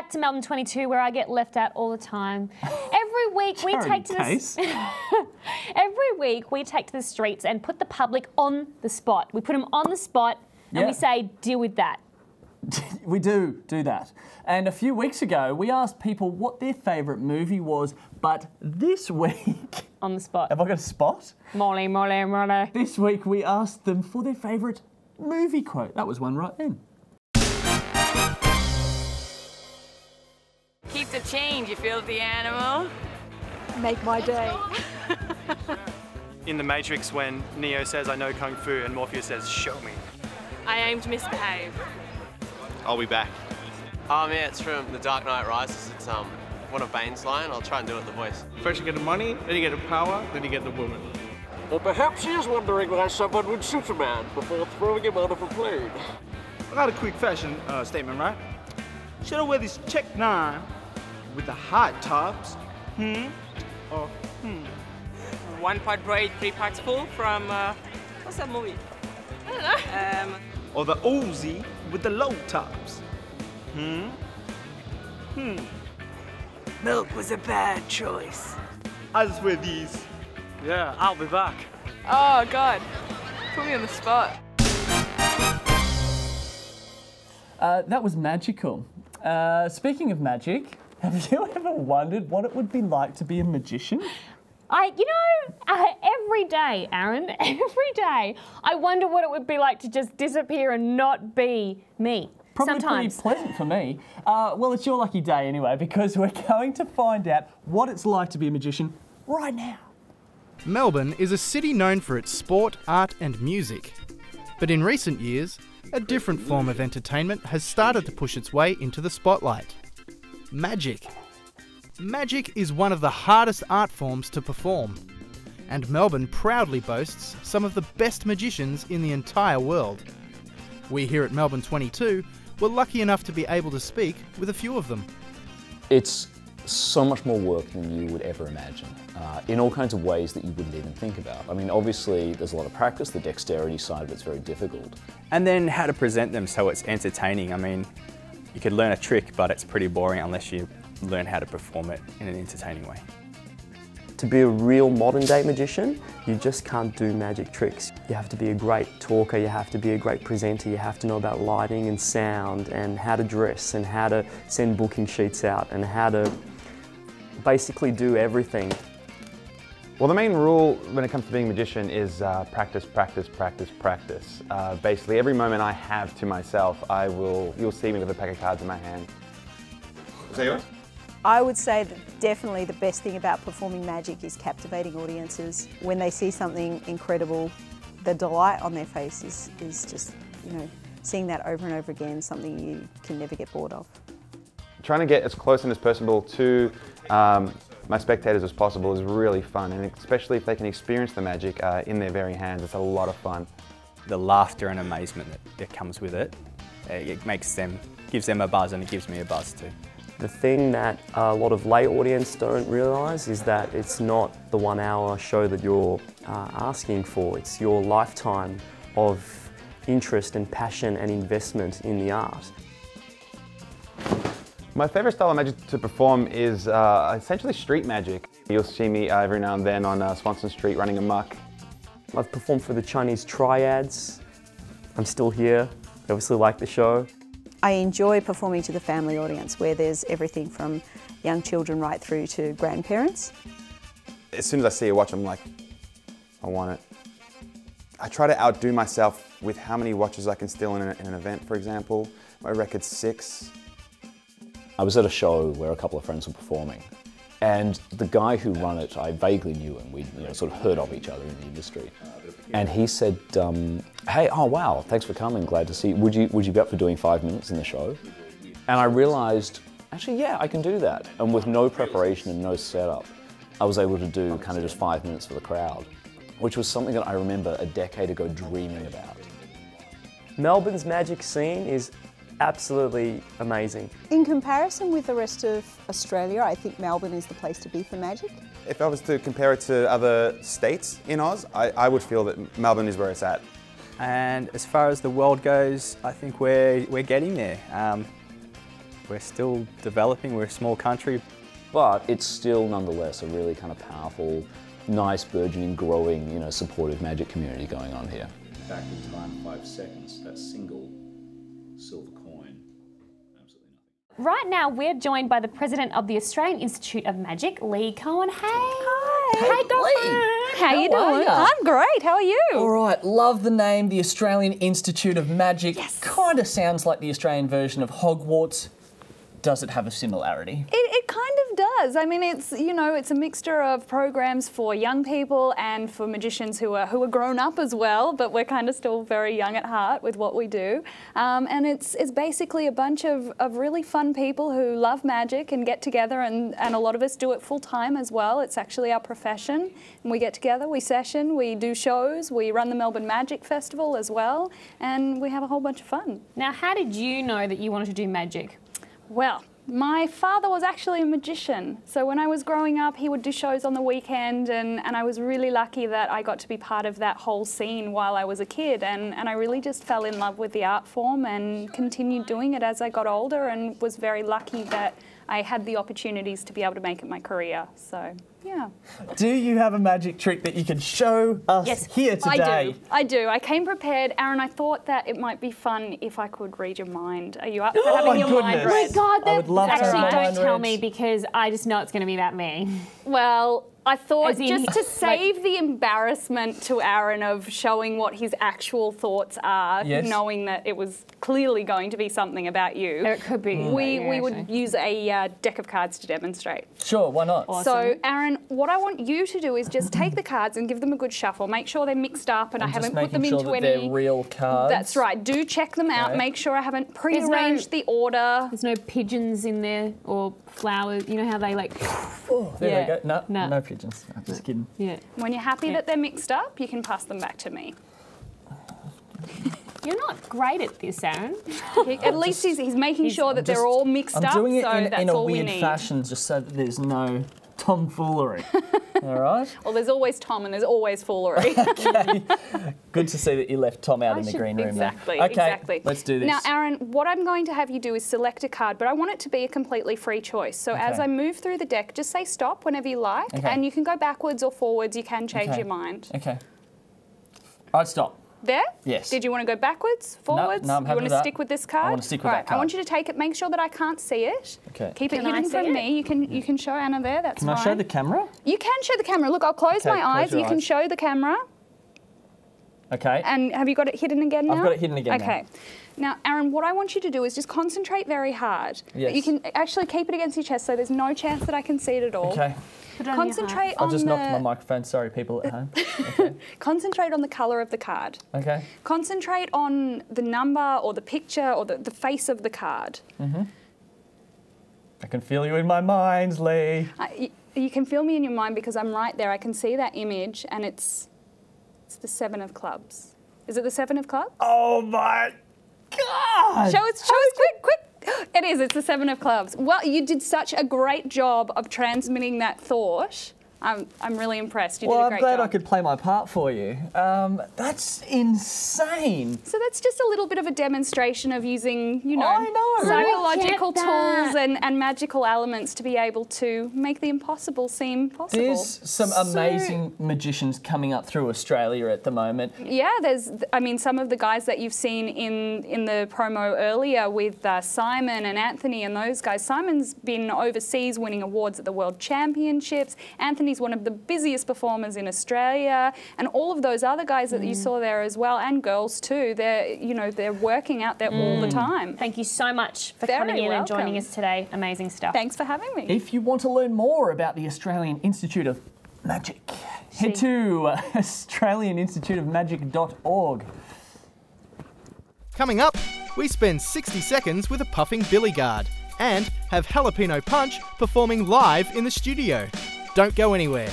back to Melbourne 22, where I get left out all the time. Every week we take to the streets and put the public on the spot. We put them on the spot and we say, deal with that. We do that. And a few weeks ago, we asked people what their favourite movie was, but this week... On the spot. Have I got a spot? Molly, Molly, Molly. This week we asked them for their favourite movie quote. That was one right then. Keep the change, you filthy animal. Make my day. In The Matrix, when Neo says, I know Kung Fu, and Morpheus says, show me. I aim to misbehave. I'll be back. Yeah, it's from The Dark Knight Rises. It's one of Bane's line. I'll try and do it with the voice. First you get the money, then you get the power, then you get the woman. Well, perhaps he is wondering why someone would Superman before throwing him out of a plane. I got a quick fashion statement, right? Should I wear this check 9 with the high tops? Or 1 part braid, 3 parts full from, what's that movie? I don't know. Or the Uzi with the low tops? Milk was a bad choice. I just wear these. Yeah, I'll be back. Oh, God. Put me on the spot. That was magical. Speaking of magic, have you ever wondered what it would be like to be a magician? Every day, Aaron, every day, I wonder what it would be like to just disappear and not be me. Probably Sometimes. pretty pleasant for me. Well, it's your lucky day anyway, because we're going to find out what it's like to be a magician right now. Melbourne is a city known for its sport, art and music. But in recent years, a different form of entertainment has started to push its way into the spotlight. Magic. Magic is one of the hardest art forms to perform, and Melbourne proudly boasts some of the best magicians in the entire world. We here at Melbourne 22 were lucky enough to be able to speak with a few of them. It's so much more work than you would ever imagine, in all kinds of ways that you wouldn't even think about. I mean, obviously there's a lot of practice, the dexterity side of it's very difficult. And then how to present them so it's entertaining. I mean, you could learn a trick, but it's pretty boring unless you learn how to perform it in an entertaining way. To be a real modern day magician, you just can't do magic tricks. You have to be a great talker, you have to be a great presenter, you have to know about lighting and sound and how to dress and how to send booking sheets out and how to basically do everything. Well, the main rule when it comes to being a magician is practice, practice, practice, practice. Basically, every moment I have to myself, you'll see me with a pack of cards in my hand. Is that yours? I would say that definitely the best thing about performing magic is captivating audiences. When they see something incredible, the delight on their face is just, seeing that over and over again, something you can never get bored of. Trying to get as close and as personable to my spectators as possible is really fun, and especially if they can experience the magic in their very hands, it's a lot of fun. The laughter and amazement that comes with it, gives them a buzz, and it gives me a buzz too. The thing that a lot of lay audience don't realise is that it's not the 1 hour show that you're asking for, it's your lifetime of interest and passion and investment in the art. My favourite style of magic to perform is essentially street magic. You'll see me every now and then on Swanston Street running amok. I've performed for the Chinese Triads. I'm still here. I obviously like the show. I enjoy performing to the family audience where there's everything from young children right through to grandparents. As soon as I see a watch, I'm like, I want it. I try to outdo myself with how many watches I can steal in an event, for example. My record's 6. I was at a show where a couple of friends were performing, and the guy who ran it, I vaguely knew him. We sort of heard of each other in the industry. And he said, hey, oh wow, thanks for coming, glad to see you. Would you be up for doing 5 minutes in the show? And I realised, actually, yeah, I can do that. And with no preparation and no setup, I was able to do kind of just 5 minutes for the crowd, which was something that I remember a decade ago dreaming about. Melbourne's magic scene is absolutely amazing. In comparison with the rest of Australia, I think Melbourne is the place to be for magic. If I was to compare it to other states in Oz, I would feel that Melbourne is where it's at. And as far as the world goes, I think we're getting there. We're still developing, we're a small country. But it's still nonetheless a really kind of powerful, nice, burgeoning, growing, you know, supportive magic community going on here. Back in time 5 seconds, that single silver coin. Absolutely nothing. Right now, we're joined by the president of the Australian Institute of Magic, Lee Cohen. Hey. Hi. Hey, girlfriend. How you doing? I'm great. How are you? All right, love the name, the Australian Institute of Magic. Yes. Kind of sounds like the Australian version of Hogwarts. Does it have a similarity? It kind of does. I mean, it's, you know, it's a mixture of programs for young people and for magicians who are grown up as well, but we're kind of still very young at heart with what we do. And it's basically a bunch of really fun people who love magic and get together, and a lot of us do it full time as well. It's actually our profession. And we get together, we session, we do shows, we run the Melbourne Magic Festival as well, and we have a whole bunch of fun. Now, how did you know that you wanted to do magic? Well, my father was actually a magician. So when I was growing up, he would do shows on the weekend, and I was really lucky that I got to be part of that whole scene while I was a kid. And I really just fell in love with the art form and continued doing it as I got older, and was very lucky that I had the opportunities to be able to make it my career. So, yeah. Do you have a magic trick that you can show us here today? I do. I came prepared. Aaron, I thought that it might be fun if I could read your mind. Are you up for having your mind read? Oh my God, I would love to have actually my don't mind tell read. me, because I just know it's going to be about me. Well, I thought As in, just to like- save the embarrassment to Aaron of showing what his actual thoughts are, Yes. knowing that it was clearly going to be something about you. It could be. We would use a deck of cards to demonstrate. Sure, why not? So, Aaron, what I want you to do is just take the cards and give them a good shuffle. Make sure they're mixed up and I I'm haven't just put them making into sure that any... they're real cards. That's right. Do check them out. Okay. Make sure I haven't prearranged the order. There's no pigeons in there or flowers. You know how they like... Oh, there Yeah. we go. No pigeons. No, just kidding. Yeah. When you're happy that they're mixed up, you can pass them back to me. You're not great at this, Aaron. At least he's making sure that they're all mixed I'm up, doing it so that's in a all we weird need. fashion, just so that there's no tomfoolery. All right? Well, there's always Tom and there's always foolery. Okay. Good to see that you left Tom out in the green room Exactly, there. Okay, exactly. let's do this. Now, Aaron, what I'm going to have you do is select a card, but I want it to be a completely free choice. So as Okay. I move through the deck, just say stop whenever you like, Okay. and you can go backwards or forwards. You can change Okay. your mind. Okay. All right, stop. There? Yes. Did you want to go backwards, forwards? no, I'm you happy want with to that. stick with this card? I want to stick with All that right, I card. want you to take it. Make sure that I can't see it. Okay. Keep it Can I hidden see from it? me. You can show Anna there. That's Can I fine. show the camera? You can show the camera. Look, I'll close Okay, my close eyes. your You can eyes. show the camera. Okay. And have you got it hidden again now? I've got it hidden again now. Okay. Now, Aaron, what I want you to do is just concentrate very hard. Yes. You can actually keep it against your chest, so there's no chance that I can see it at all. Okay. Concentrate I on just knocked my the microphone. Sorry, people at home. concentrate on the colour of the card. Okay. Concentrate on the number or the picture or the face of the card. Mm-hmm. I can feel you in my mind, Lee. You can feel me in your mind because I'm right there. I can see that image, and it's the 7 of clubs. Is it the 7 of clubs? Oh my God! Show us quick. It is, it's the 7 of clubs. Well, you did such a great job of transmitting that thought. I'm really impressed. You did a great I'm glad job. I could play my part for you. That's insane. So that's just a little bit of a demonstration of using, I know. psychological Look at tools and magical elements to be able to make the impossible seem possible. There's some amazing magicians coming up through Australia at the moment. Yeah, some of the guys that you've seen in the promo earlier with Simon and Anthony and those guys. Simon's been overseas winning awards at the World Championships. Anthony's one of the busiest performers in Australia, and all of those other guys that you saw there as well, and girls too. They're working out there all the time. Thank you so much for Very coming in and joining welcome. us today. Amazing stuff. Thanks for having me. If you want to learn more about the Australian Institute of Magic, head to australianinstituteofmagic.org. Coming up, we spend 60 seconds with a puffing billy guard and have Jalapeno Punch performing live in the studio. Don't go anywhere.